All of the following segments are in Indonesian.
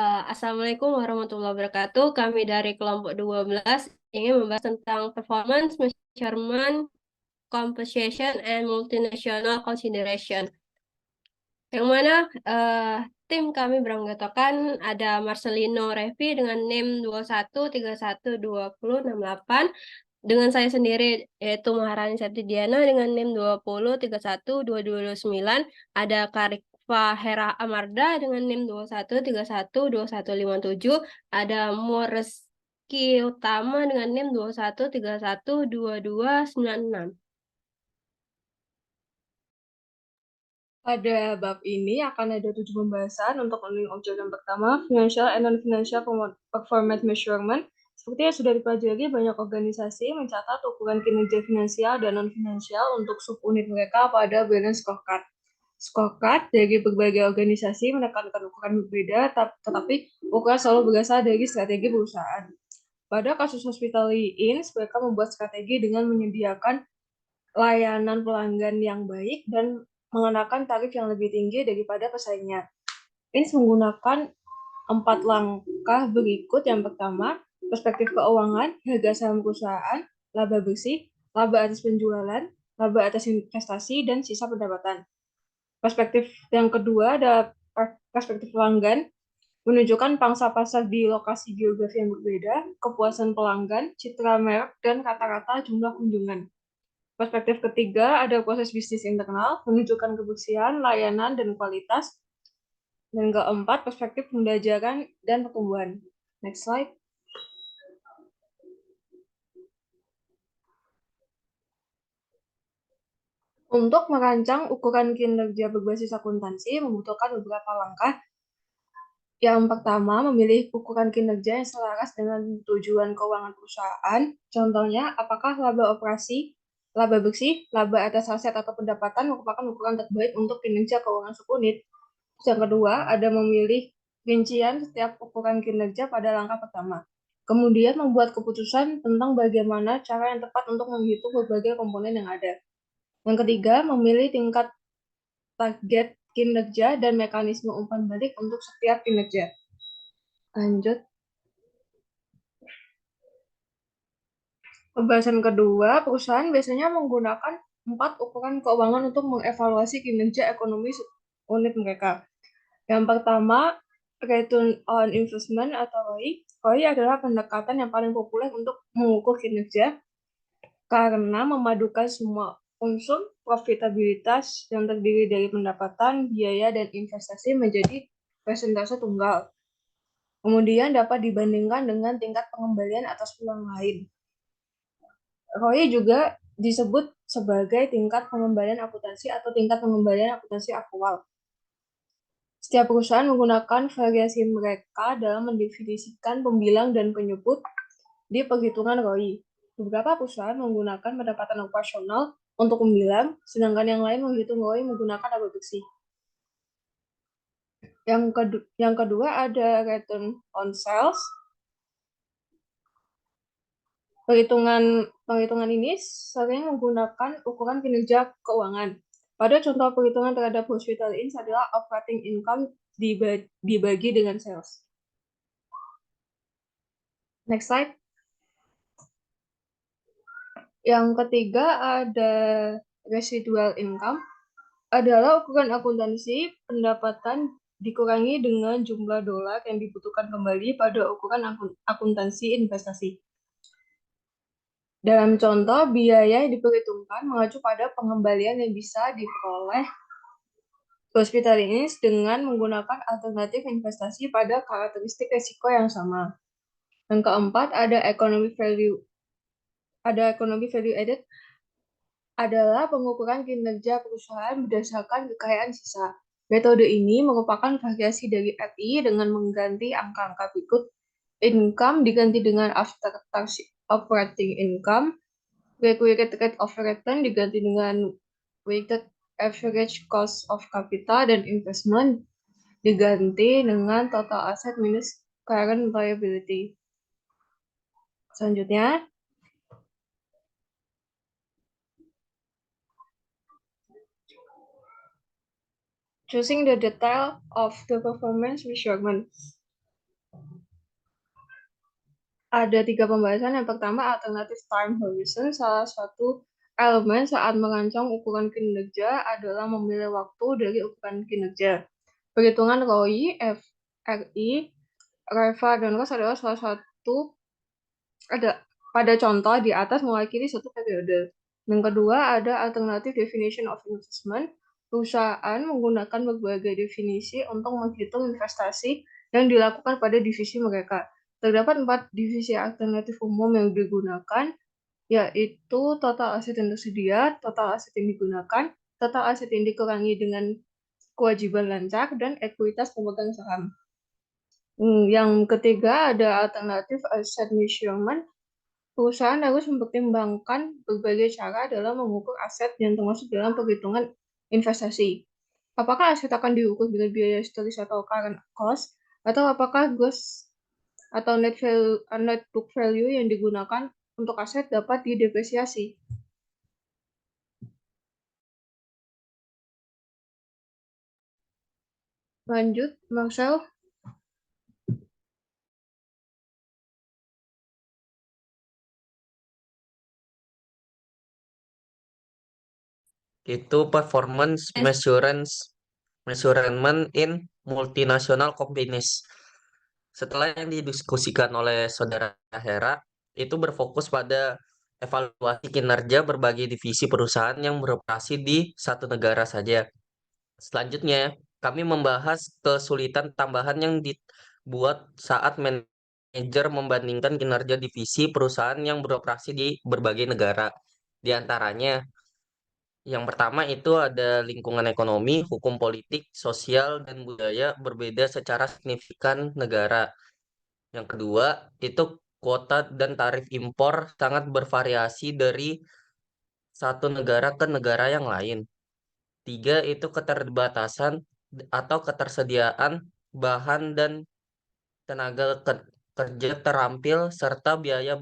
Assalamualaikum warahmatullahi wabarakatuh. Kami dari kelompok 12 ingin membahas tentang performance measurement, composition, and multinational consideration. Yang mana eh, tim kami beranggotakan ada Marcelino Revi dengan NIM 21312068, dengan saya sendiri yaitu Maharani Septidiana dengan NIM 20313229, ada Karikva Hera Amarda dengan NIM 21312157, ada Moreski Utama dengan NIM 21312296. Pada bab ini akan ada 7 pembahasan untuk learning object yang pertama, financial and non-financial performance measurement. Seperti yang sudah dipelajari, banyak organisasi mencatat ukuran kinerja finansial dan non-finansial untuk subunit mereka pada balance scorecard. Scorecard dari berbagai organisasi menekankan ukuran berbeda, tetapi ukuran selalu berasal dari strategi perusahaan. Pada kasus Hospitality Inns, mereka membuat strategi dengan menyediakan layanan pelanggan yang baik dan mengenakan tarif yang lebih tinggi daripada pesaingnya. Ins menggunakan 4 langkah berikut. Yang pertama, perspektif keuangan, harga saham perusahaan, laba bersih, laba atas penjualan, laba atas investasi, dan sisa pendapatan. Perspektif yang kedua ada perspektif pelanggan, menunjukkan pangsa pasar di lokasi geografi yang berbeda, kepuasan pelanggan, citra merek, dan rata-rata jumlah kunjungan. Perspektif ketiga ada proses bisnis internal, menunjukkan kebersihan, layanan, dan kualitas. Dan keempat, perspektif pembelajaran dan pertumbuhan. Next slide. Untuk merancang ukuran kinerja berbasis akuntansi membutuhkan beberapa langkah. Yang pertama, memilih ukuran kinerja yang selaras dengan tujuan keuangan perusahaan. Contohnya, apakah laba operasi, laba bersih, laba atas aset atau pendapatan merupakan ukuran terbaik untuk kinerja keuangan subunit. Yang kedua, ada memilih rincian setiap ukuran kinerja pada langkah pertama. Kemudian membuat keputusan tentang bagaimana cara yang tepat untuk menghitung berbagai komponen yang ada. Yang ketiga, memilih tingkat target kinerja dan mekanisme umpan balik untuk setiap kinerja. Lanjut. Pembahasan kedua, perusahaan biasanya menggunakan 4 ukuran keuangan untuk mengevaluasi kinerja ekonomi unit mereka. Yang pertama, return on investment atau ROI. ROI adalah pendekatan yang paling populer untuk mengukur kinerja karena memadukan semua unsur profitabilitas yang terdiri dari pendapatan, biaya, dan investasi menjadi persentase tunggal. Kemudian dapat dibandingkan dengan tingkat pengembalian atas uang lain. ROI juga disebut sebagai tingkat pengembalian akuntansi atau tingkat pengembalian akuntansi aktual. Setiap perusahaan menggunakan variasi mereka dalam mendefinisikan pembilang dan penyebut di perhitungan ROI. Beberapa perusahaan menggunakan pendapatan operasional untuk pembilang, sedangkan yang lain menghitung ROI menggunakan laba bersih. Yang kedua ada return on sales. Perhitungan ini sering menggunakan ukuran kinerja keuangan. Pada contoh perhitungan terhadap hospital Inns adalah operating income dibagi dengan sales. Next slide. Yang ketiga ada residual income, adalah ukuran akuntansi pendapatan dikurangi dengan jumlah dolar yang dibutuhkan kembali pada ukuran akuntansi investasi. Dalam contoh, biaya yang diperhitungkan mengacu pada pengembalian yang bisa diperoleh hospital ini dengan menggunakan alternatif investasi pada karakteristik risiko yang sama. Yang keempat, ada economic value added, adalah pengukuran kinerja perusahaan berdasarkan kekayaan sisa. Metode ini merupakan variasi dari RI dengan mengganti angka-angka berikut. Income diganti dengan after tax operating income, weighted rate of return diganti dengan weighted average cost of capital, dan investment diganti dengan total asset minus current liability. Selanjutnya, choosing the detail of the performance measurement. Ada 3 pembahasan. Yang pertama, alternatif time horizon. Salah satu elemen saat merancang ukuran kinerja adalah memilih waktu dari ukuran kinerja. Perhitungan ROI, FRI, Reva dan Ross adalah salah satu ada pada contoh di atas mewakili satu periode. Yang kedua, ada alternative definition of investment. Perusahaan menggunakan berbagai definisi untuk menghitung investasi yang dilakukan pada divisi mereka. Terdapat 4 divisi alternatif umum yang digunakan, yaitu total aset yang tersedia, total aset yang digunakan, total aset yang dikurangi dengan kewajiban lancar, dan ekuitas pemegang saham. Yang ketiga ada alternatif asset measurement. Perusahaan harus mempertimbangkan berbagai cara dalam mengukur aset yang termasuk dalam perhitungan investasi. Apakah aset akan diukur dengan biaya historis atau current cost, atau apakah gross atau net book value yang digunakan untuk aset dapat didepresiasi. Lanjut, Marcel. Itu performance measurement in multinational companies. Setelah yang didiskusikan oleh Saudara Hera, itu berfokus pada evaluasi kinerja berbagai divisi perusahaan yang beroperasi di satu negara saja. Selanjutnya, kami membahas kesulitan tambahan yang dibuat saat manajer membandingkan kinerja divisi perusahaan yang beroperasi di berbagai negara. Di antaranya, yang pertama itu ada lingkungan ekonomi, hukum politik, sosial, dan budaya berbeda secara signifikan negara. Yang kedua, itu kuota dan tarif impor sangat bervariasi dari satu negara ke negara yang lain. Tiga, itu keterbatasan atau ketersediaan bahan dan tenaga kerja terampil serta biaya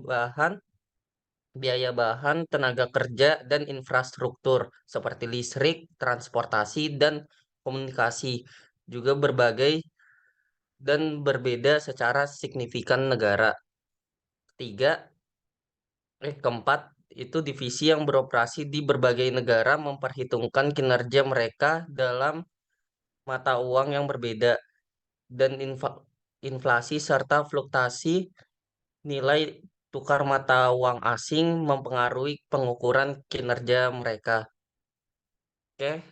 bahan, tenaga kerja, dan infrastruktur seperti listrik, transportasi, dan komunikasi juga berbagai dan berbeda secara signifikan negara. Keempat, itu divisi yang beroperasi di berbagai negara memperhitungkan kinerja mereka dalam mata uang yang berbeda dan inflasi serta fluktuasi nilai tukar mata uang asing mempengaruhi pengukuran kinerja mereka. Oke,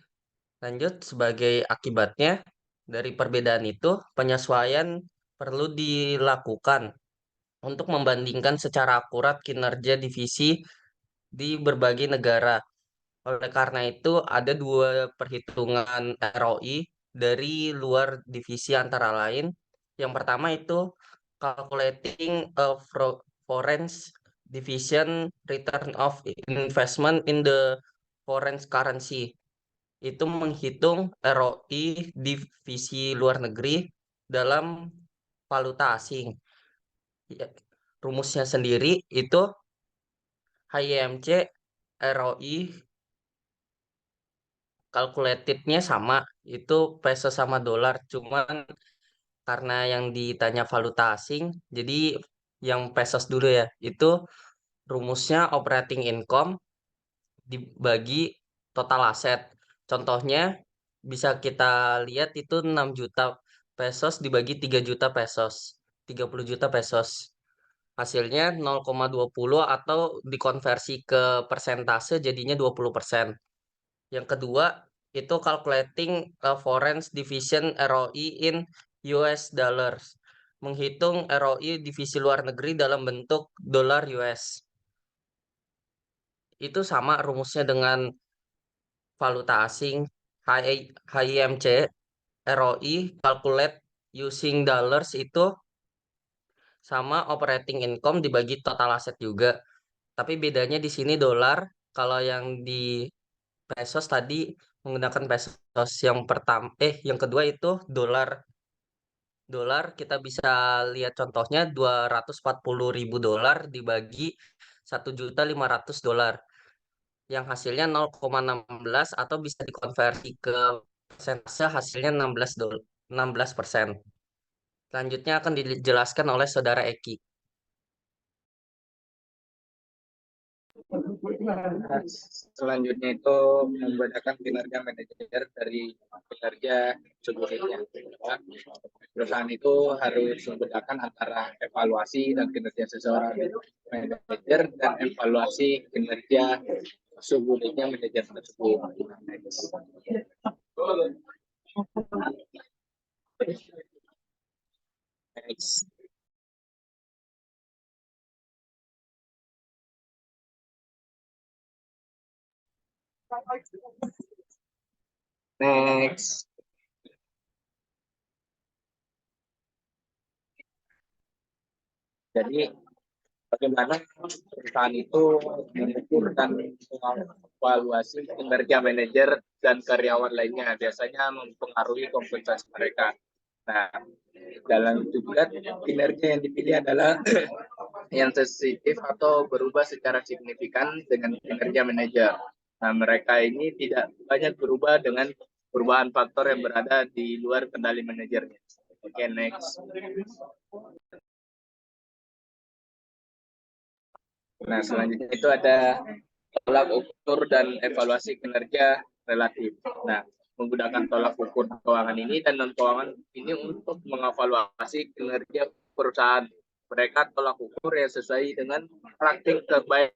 lanjut sebagai akibatnya dari perbedaan itu, penyesuaian perlu dilakukan untuk membandingkan secara akurat kinerja divisi di berbagai negara. Oleh karena itu, ada dua perhitungan ROI dari luar divisi antara lain. Yang pertama itu calculating a foreign division return of investment in the foreign currency. Itu menghitung ROI divisi luar negeri dalam valuta asing. Ya, rumusnya sendiri itu HYMC ROI calculated-nya sama, itu peso sama dolar. Cuman karena yang ditanya valuta asing, jadi yang pesos dulu ya. Itu rumusnya operating income dibagi total aset. Contohnya bisa kita lihat itu 6 juta pesos dibagi 3 juta pesos. 30 juta pesos. Hasilnya 0,20 atau dikonversi ke persentase jadinya 20%. Yang kedua, itu calculating a foreign division ROI in US dollars. Menghitung ROI divisi luar negeri dalam bentuk dolar US. Itu sama rumusnya dengan valuta asing. HIMC ROI calculate using dollars itu sama operating income dibagi total aset juga. Tapi bedanya di sini dolar, kalau yang di pesos tadi menggunakan pesos. Yang kedua itu dolar. Dolar kita bisa lihat contohnya 240.000 dolar dibagi 1.500.000 dolar. Yang hasilnya 0,16 atau bisa dikonversi ke persentase hasilnya 16%. Selanjutnya akan dijelaskan oleh Saudara Eki. Selanjutnya itu membedakan kinerja manajer dari kinerja subordinatnya. Perusahaan itu harus membedakan antara evaluasi dan kinerja seseorang manajer dan evaluasi kinerja subordinatnya manajer tersebut. Next. Next. Jadi bagaimana perusahaan itu mengukur dan mengevaluasi kinerja manajer dan karyawan lainnya, biasanya mempengaruhi kompensasi mereka. Nah, dalam itu juga kinerja yang dipilih adalah yang sensitif atau berubah secara signifikan dengan kinerja manajer. Nah, mereka ini tidak banyak berubah dengan perubahan faktor yang berada di luar kendali manajernya. Oke, next. Nah, selanjutnya itu ada tolak ukur dan evaluasi kinerja relatif. Nah, menggunakan tolak ukur keuangan ini dan non keuangan ini untuk mengevaluasi kinerja perusahaan. Mereka tolak ukur yang sesuai dengan praktik terbaik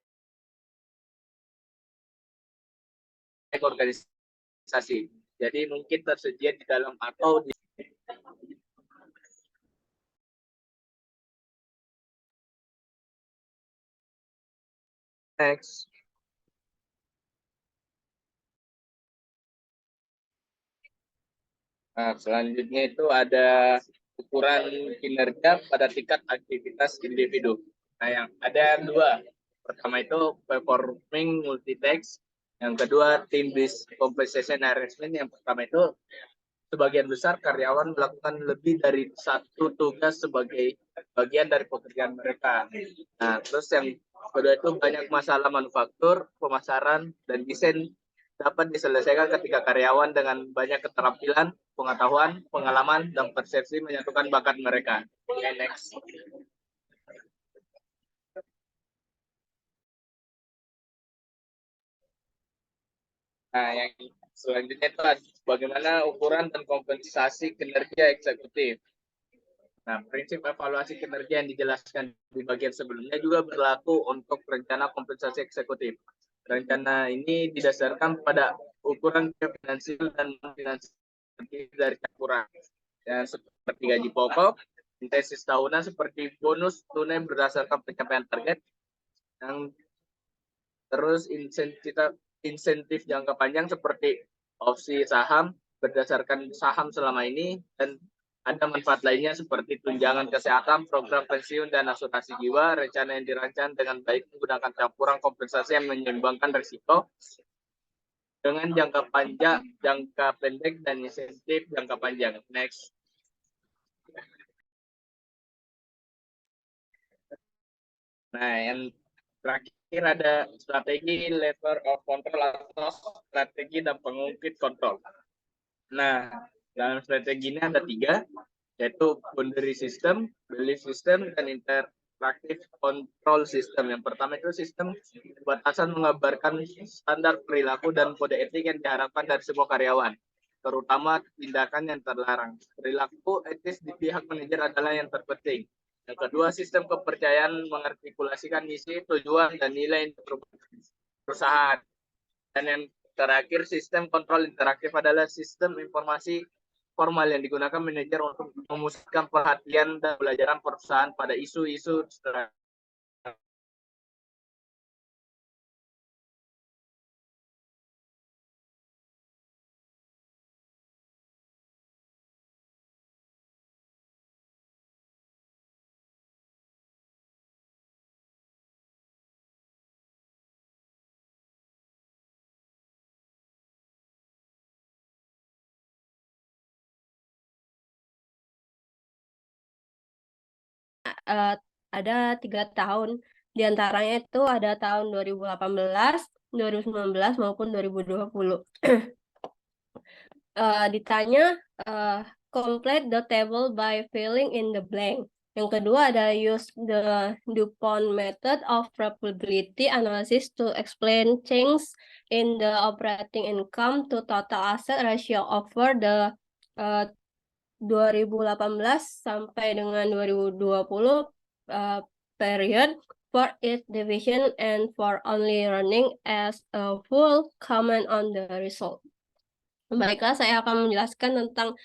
organisasi. Jadi mungkin tersedia di dalam atau di next. Nah, selanjutnya itu ada ukuran kinerja pada tingkat aktivitas individu. Nah, yang ada dua. Pertama itu performing multitask. Yang kedua team based compensation arrangement. Yang pertama itu sebagian besar karyawan melakukan lebih dari satu tugas sebagai bagian dari pekerjaan mereka. Nah, terus yang kedua itu banyak masalah manufaktur, pemasaran, dan desain dapat diselesaikan ketika karyawan dengan banyak keterampilan, pengetahuan, pengalaman, dan persepsi menyatukan bakat mereka. Okay, next. Nah, yang selanjutnya itu bagaimana ukuran dan kompensasi kinerja eksekutif. Nah, prinsip evaluasi kinerja yang dijelaskan di bagian sebelumnya juga berlaku untuk rencana kompensasi eksekutif. Rencana ini didasarkan pada ukuran finansial dan finansial dari campuran. Ya, seperti gaji pokok, intensitas tahunan seperti bonus tunai berdasarkan pencapaian target, yang terus insentif jangka panjang seperti opsi saham berdasarkan saham selama ini, dan ada manfaat lainnya seperti tunjangan kesehatan, program pensiun, dan asuransi jiwa. Rencana yang dirancang dengan baik menggunakan campuran kompensasi yang menyeimbangkan risiko dengan jangka panjang, jangka pendek, dan insentif jangka panjang. Next. Nah, yang terakhir ada strategi lever of control atau strategi dan pengungkit kontrol. Nah, dalam strategi ini ada 3, yaitu boundary system, belief system, dan interactive control system. Yang pertama itu sistem batasan mengabarkan standar perilaku dan kode etik yang diharapkan dari semua karyawan, terutama tindakan yang terlarang. Perilaku etis di pihak manajer adalah yang terpenting. Yang kedua, sistem kepercayaan mengartikulasikan misi, tujuan, dan nilai perusahaan. Dan yang terakhir, sistem kontrol interaktif adalah sistem informasi formal yang digunakan manajer untuk memusatkan perhatian dan pelajaran perusahaan pada isu-isu ada 3 tahun. Di antaranya itu ada tahun 2018, 2019, maupun 2020. Ditanya complete the table by filling in the blank. Yang kedua ada use the DuPont method of probability analysis to explain change in the operating income to total asset ratio over the 2018 sampai dengan 2020 period for each division and for only running as a full comment on the result. Baiklah, saya akan menjelaskan tentang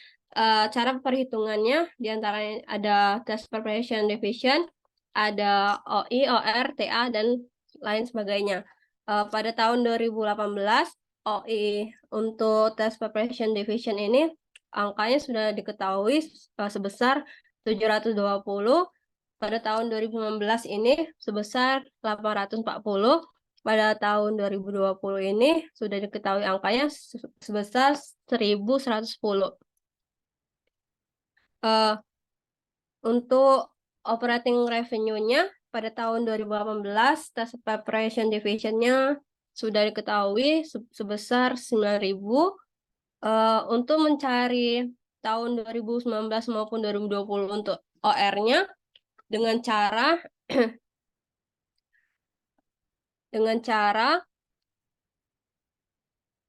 cara perhitungannya. Di antaranya ada test preparation division, ada OI, OR, TA, dan lain sebagainya. Pada tahun 2018, OI untuk test preparation division ini angkanya sudah diketahui sebesar 720. Pada tahun 2019 ini sebesar 840. Pada tahun 2020 ini sudah diketahui angkanya sebesar 1.110. Untuk operating revenue-nya pada tahun 2018 test preparation division-nya sudah diketahui sebesar 9.000. Untuk mencari tahun 2019 maupun 2020 untuk OR-nya dengan cara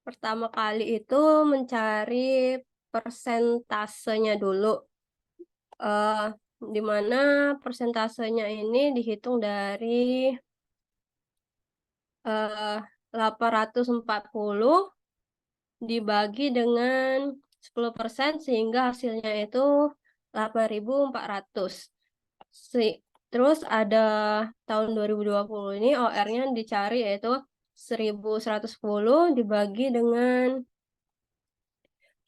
pertama kali itu mencari persentasenya dulu, di mana persentasenya ini dihitung dari 840 dibagi dengan 10% sehingga hasilnya itu 8.400. Terus ada tahun 2020 ini OR-nya dicari yaitu 1.110 dibagi dengan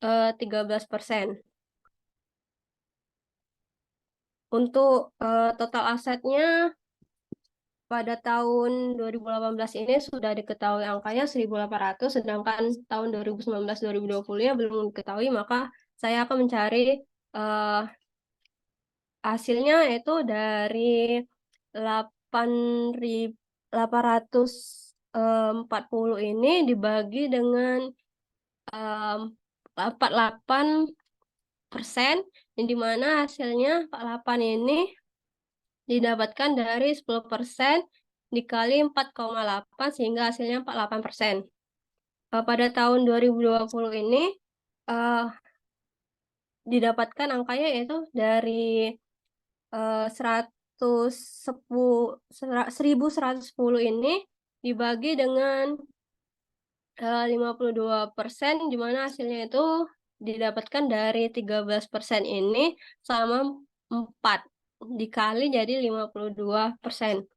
13%. Untuk total asetnya pada tahun 2018 ini sudah diketahui angkanya 1.800, sedangkan tahun 2019-2020-nya belum diketahui, maka saya akan mencari hasilnya itu dari 8.840 ini dibagi dengan 48%, yang dimana hasilnya 48 ini didapatkan dari 10% dikali 4,8 sehingga hasilnya 48%. Pada tahun 2020 ini didapatkan angkanya yaitu dari 1.110 ini dibagi dengan 52%, di mana hasilnya itu didapatkan dari 13% ini sama 4 dikali jadi 52%.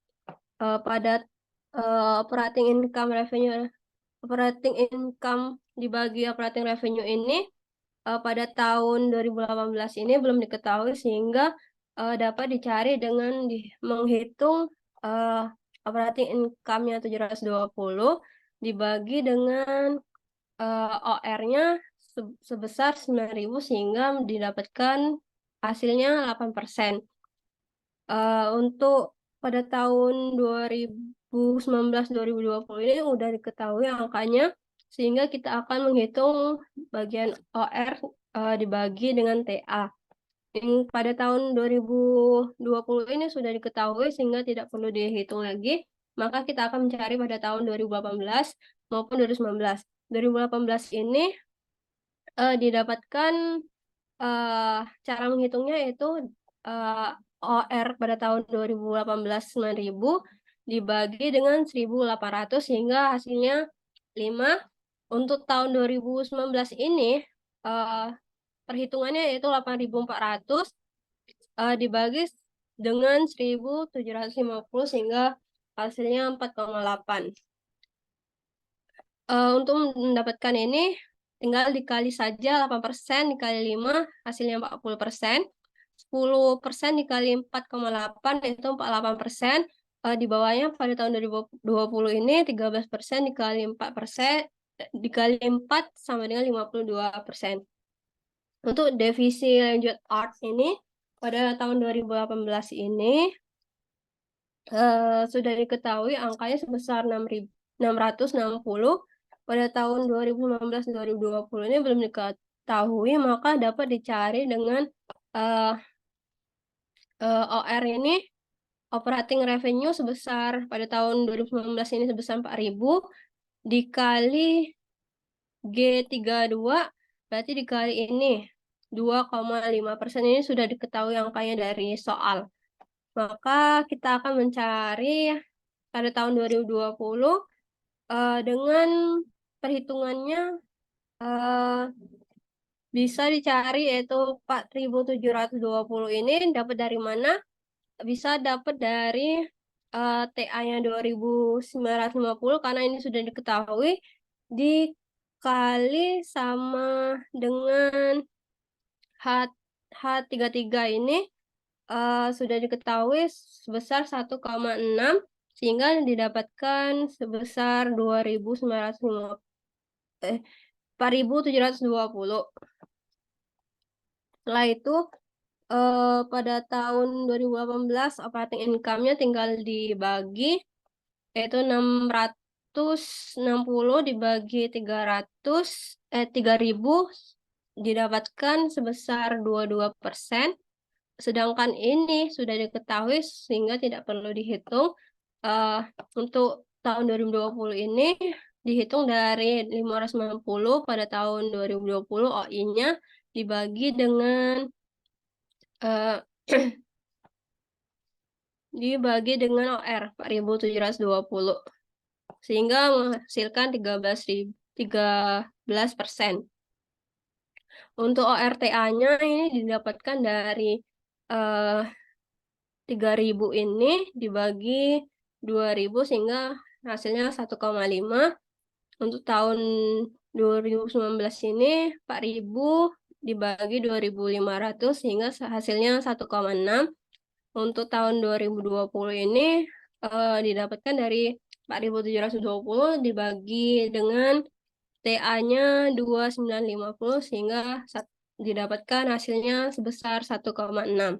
Pada operating income dibagi operating revenue ini pada tahun 2018 ini belum diketahui sehingga dapat dicari dengan menghitung operating income-nya 720 dibagi dengan OR-nya sebesar 9.000 sehingga didapatkan hasilnya 8%. Untuk pada tahun 2019-2020 ini udah diketahui angkanya sehingga kita akan menghitung bagian OR dibagi dengan TA. Pada tahun 2020 ini sudah diketahui sehingga tidak perlu dihitung lagi, maka kita akan mencari pada tahun 2018 maupun 2019. 2018 ini didapatkan cara menghitungnya itu OR pada tahun 2018 9.000 dibagi dengan 1.800 sehingga hasilnya 5. Untuk tahun 2019 ini perhitungannya yaitu 8.400 dibagi dengan 1.750 sehingga hasilnya 4,8. Untuk mendapatkan ini tinggal dikali saja 8% dikali 5 hasilnya 40%. 10% dikali 4,8 itu 48%. Di bawahnya pada tahun 2020 ini 13% dikali 4% dikali 4 sama dengan 52%. Untuk divisi lanjut art ini pada tahun 2018 ini sudah diketahui angkanya sebesar 660. Pada tahun 2019-2020 ini belum diketahui, maka dapat dicari dengan OR ini, operating revenue sebesar pada tahun 2019 ini sebesar 4.000 dikali G32, berarti dikali ini 2,5%. Ini sudah diketahui angkanya dari soal. Maka kita akan mencari pada tahun 2020 dengan perhitungannya bisa dicari, yaitu 4.720 ini dapat dari mana? Bisa dapat dari TA-nya 2.950 karena ini sudah diketahui, dikali sama dengan H33 ini sudah diketahui sebesar 1,6 sehingga didapatkan sebesar 4.720. Setelah itu pada tahun 2018 operating income-nya tinggal dibagi, yaitu 660 dibagi 3.000 didapatkan sebesar 22%. Sedangkan ini sudah diketahui sehingga tidak perlu dihitung. Untuk tahun 2020 ini dihitung dari 590 pada tahun 2020 OI-nya dibagi dengan OR 4.720 sehingga menghasilkan 13%. Untuk ORTA-nya ini didapatkan dari 3.000 ini dibagi 2.000 sehingga hasilnya 1,5. Untuk tahun 2019 ini 4.000 dibagi 2.500 sehingga hasilnya 1,6. Untuk tahun 2020 ini didapatkan dari 4.720 dibagi dengan TA-nya 2.950 sehingga didapatkan hasilnya sebesar 1,6.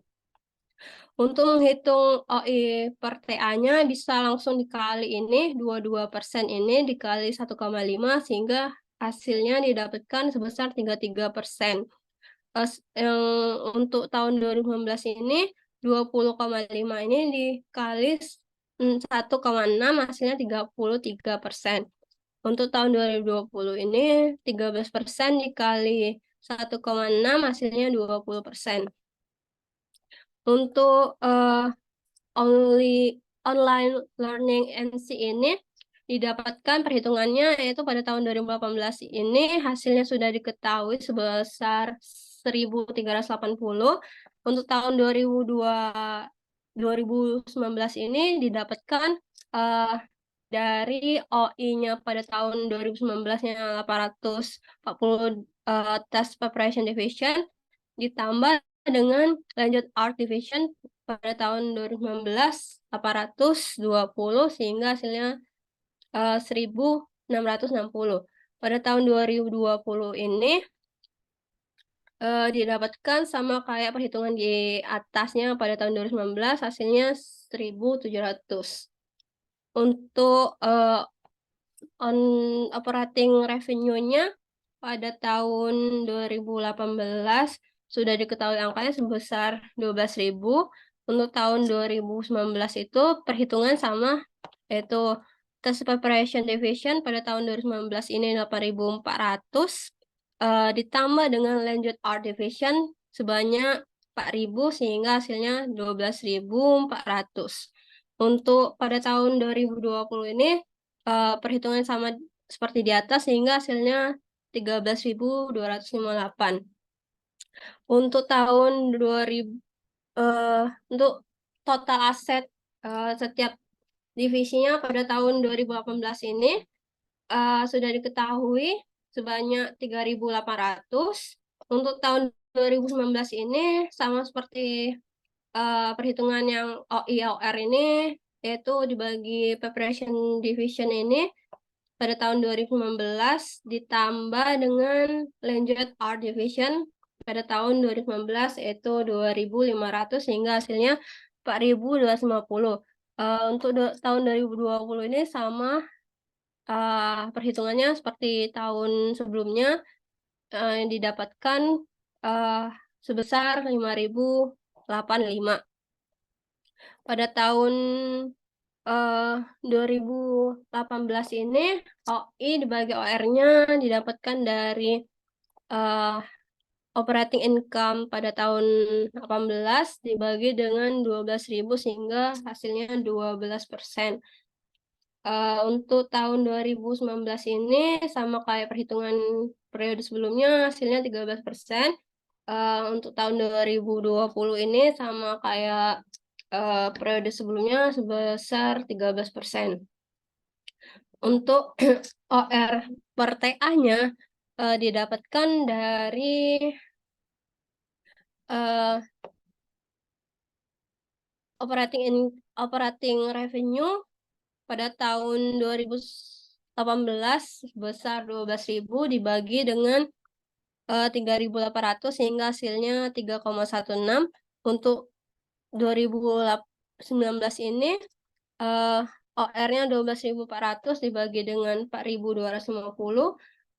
Untuk menghitung OI per TA-nya bisa langsung dikali ini, 22% ini dikali 1,5 sehingga hasilnya didapatkan sebesar 33%. Yang untuk tahun 2019 ini 20,5 ini dikali 1,6 hasilnya 33%. Untuk tahun 2020 ini 13% dikali 1,6 hasilnya 20%. Untuk online learning NC ini didapatkan perhitungannya yaitu pada tahun 2018 ini hasilnya sudah diketahui sebesar 1.380. Untuk tahun 2019 ini didapatkan dari OI-nya pada tahun 2019-nya 840 test preparation division ditambah dengan lanjut art division pada tahun 2019 820 sehingga hasilnya 1.660. Pada tahun 2020 ini didapatkan sama kayak perhitungan di atasnya pada tahun 2019 hasilnya 1.700. Untuk operating revenue-nya pada tahun 2018 sudah diketahui angkanya sebesar 12.000. Untuk tahun 2019 itu perhitungan sama, yaitu test preparation division pada tahun 2019 ini 8.400 ditambah dengan lanjut art division sebanyak 4.000 sehingga hasilnya 12.400. Untuk pada tahun 2020 ini perhitungan sama seperti di atas sehingga hasilnya 13.258. Untuk tahun 2000 untuk total aset setiap divisinya pada tahun 2018 ini sudah diketahui sebanyak 3.800. Untuk tahun 2019 ini sama seperti perhitungan yang OIOR ini, yaitu dibagi preparation division ini pada tahun 2019 ditambah dengan lanjut art division pada tahun 2019 yaitu 2.500 sehingga hasilnya 4.250. Untuk tahun 2020 ini sama perhitungannya seperti tahun sebelumnya, yang didapatkan sebesar 5.085. Pada tahun 2018 ini OI dibagi OR-nya didapatkan dari operating income pada tahun 18 dibagi dengan 12.000 sehingga hasilnya 12%. Untuk tahun 2019 ini sama kayak perhitungan periode sebelumnya hasilnya 13%. Untuk tahun 2020 ini sama kayak periode sebelumnya sebesar 13%. Untuk OR per TA-nya didapatkan dari operating revenue pada tahun 2018 sebesar 12.000 dibagi dengan 3.800 sehingga hasilnya 3,16. Untuk 2019 ini OR-nya 12.400 dibagi dengan 4.250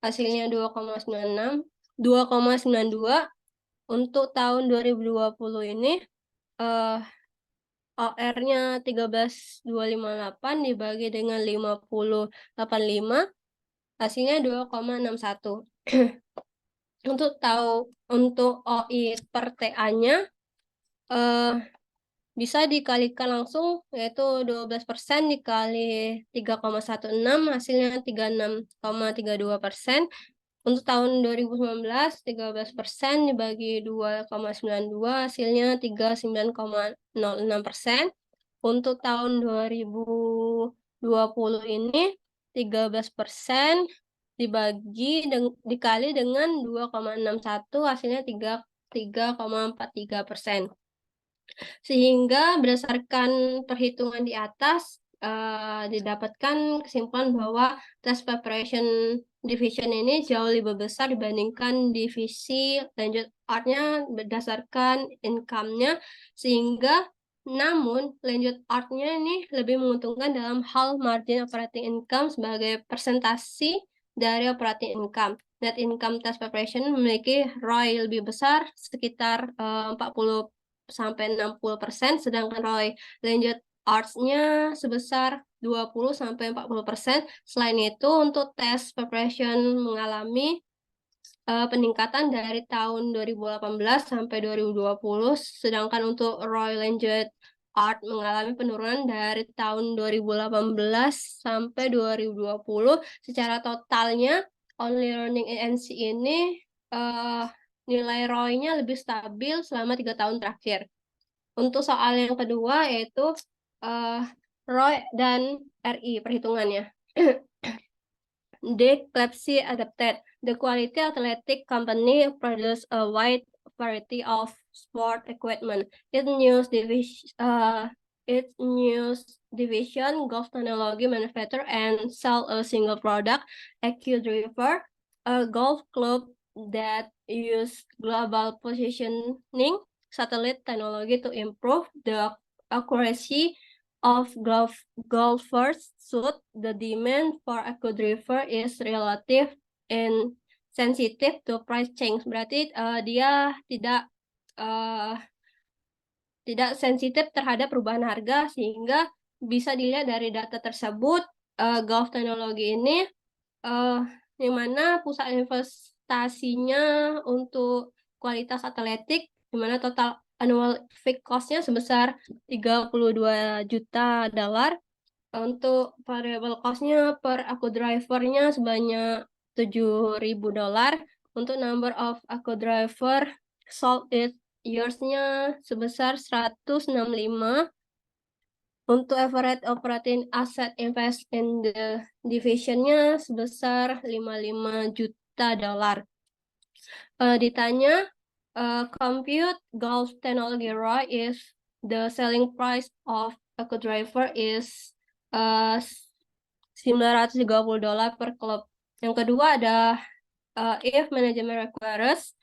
hasilnya 2,92. Untuk tahun 2020 ini OR-nya 13.258 dibagi dengan 50,85 hasilnya 2,61. Untuk OI per TA-nya bisa dikalikan langsung, yaitu 12% dikali 3,16 hasilnya 36,32%. Untuk tahun 2019 13% dibagi 2,92 hasilnya 39,06%. Untuk tahun 2020 ini 13% dikali dengan 2,61 hasilnya 3,43%. Sehingga berdasarkan perhitungan di atas didapatkan kesimpulan bahwa test preparation division ini jauh lebih besar dibandingkan divisi lanjut art-nya berdasarkan income-nya, sehingga namun lanjut art-nya ini lebih menguntungkan dalam hal margin operating income sebagai presentasi dari operating income. Net income test preparation memiliki ROI lebih besar sekitar 40-60%, sedangkan ROI lanjut arts-nya sebesar 20-40%. Selain itu, untuk tes preparation mengalami peningkatan dari tahun 2018 sampai 2020, sedangkan untuk ROI lanjut art mengalami penurunan dari tahun 2018 sampai 2020. Secara totalnya, Only Learning ANC ini nilai ROI-nya lebih stabil selama 3 tahun terakhir. Untuk soal yang kedua yaitu ROI dan RI perhitungannya. The Clepsy adapted. The Quality Athletic Company produces a wide variety of sport equipment. Its news division, Golf Technology Manufacturer, and sell a single product, AccuDriver, a golf club that use global positioning satellite technology to improve the accuracy of golfers suit. The demand for AccuDriver is relative and sensitive to price change. Berarti dia tidak sensitif terhadap perubahan harga, sehingga bisa dilihat dari data tersebut golf teknologi ini yang mana pusat investasinya untuk kualitas atletik, di mana total annual fixed cost-nya sebesar $32 juta. Untuk variable cost-nya per AccuDriver-nya sebanyak $7.000. Untuk number of AccuDriver sold years-nya sebesar 165. Untuk average operating asset invest in the division-nya sebesar $55 juta. Ditanya, compute golf technology ROI if the selling price of AccuDriver is $930 per club. Yang kedua ada if management requires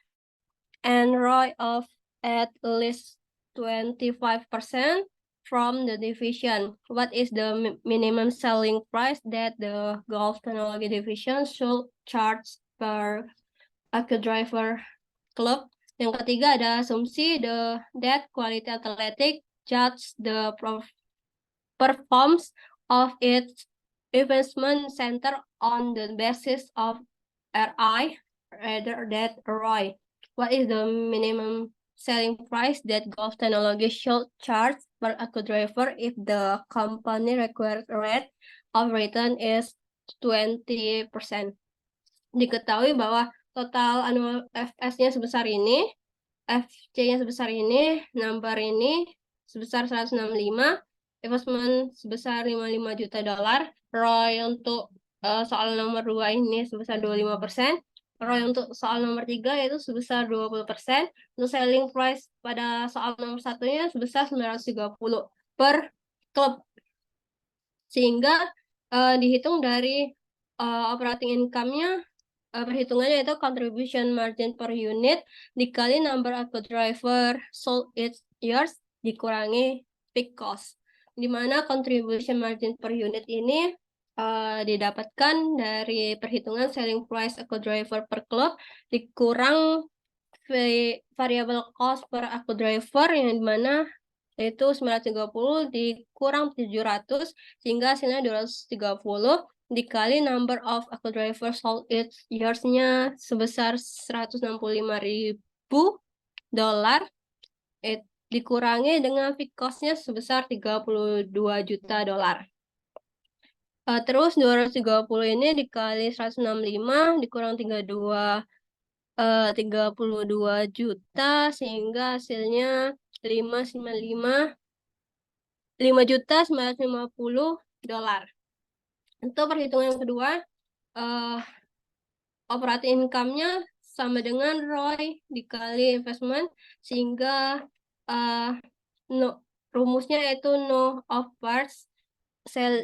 and ROI of at least 25% from the division, what is the minimum selling price that the golf technology division should charge per Aku Driver Club. Yang ketiga ada asumsi that quality athletic judge the performance of its investment center on the basis of RI rather than ROI. What is the minimum selling price that golf technology should charge per Aku driver if the company required rate of return is 20%? Diketahui bahwa total annual FS-nya sebesar ini, FC-nya sebesar ini, number ini sebesar 165, investment sebesar 55 juta dolar, ROI untuk soal nomor 2 ini sebesar 25%, ROI untuk soal nomor 3 yaitu sebesar 20%, untuk selling price pada soal nomor satunya sebesar 930 per klub. Sehingga dihitung dari operating income-nya, perhitungannya itu contribution margin per unit dikali number of driver sold each years dikurangi fixed cost. Di mana contribution margin per unit ini didapatkan dari perhitungan selling price aku driver per club dikurang variable cost per aku driver yang dimana yaitu 930 dikurang 700 sehingga hasilnya 230 dikali number of aku driver sold each years-nya sebesar 165.000 dolar dikurangi dengan fixed cost-nya sebesar 32 juta dolar. Terus 230 ini dikali 165 dikurang 32 juta sehingga hasilnya 5.950 dolar. Untuk perhitungan yang kedua, operating income-nya sama dengan ROI dikali investment sehingga rumusnya yaitu no of parts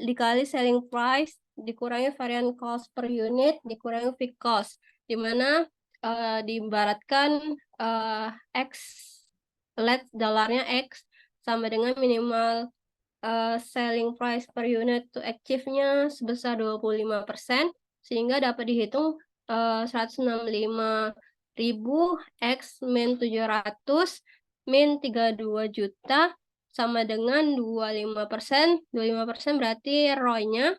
dikali selling price dikurangi varian cost per unit dikurangi fixed cost, di mana diibaratkan X, let dolarnya X sama dengan minimal selling price per unit to achieve-nya sebesar 25%, sehingga dapat dihitung 165.000 X min 700 min 32 juta sama dengan 25%. 25% berarti ROI-nya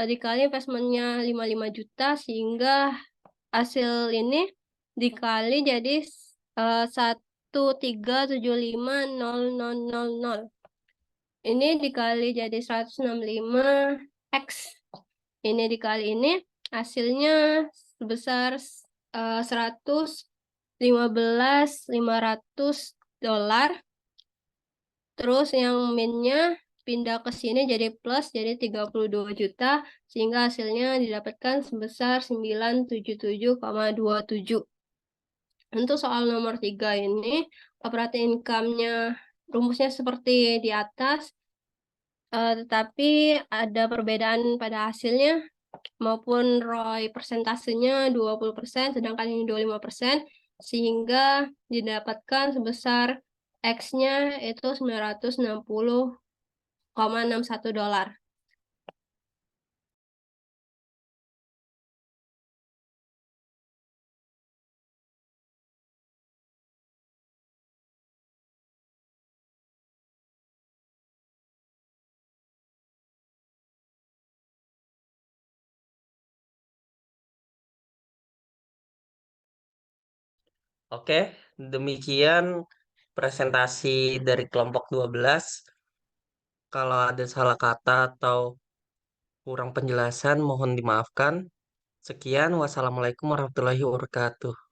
dikali investment-nya 55 juta sehingga hasil ini dikali jadi 1.375.0000. Ini dikali jadi 165 X. Ini dikali ini hasilnya sebesar 115.500 dolar. Terus yang minnya pindah ke sini jadi plus jadi 32 juta sehingga hasilnya didapatkan sebesar 977,27. Untuk soal nomor 3 ini operating income-nya rumusnya seperti di atas, tetapi ada perbedaan pada hasilnya maupun ROI persentasenya 20% sedangkan ini 25%, sehingga didapatkan sebesar X-nya itu 960,61 dolar. Oke, demikian presentasi dari kelompok 12. Kalau ada salah kata atau kurang penjelasan, mohon dimaafkan. Sekian, wassalamualaikum warahmatullahi wabarakatuh.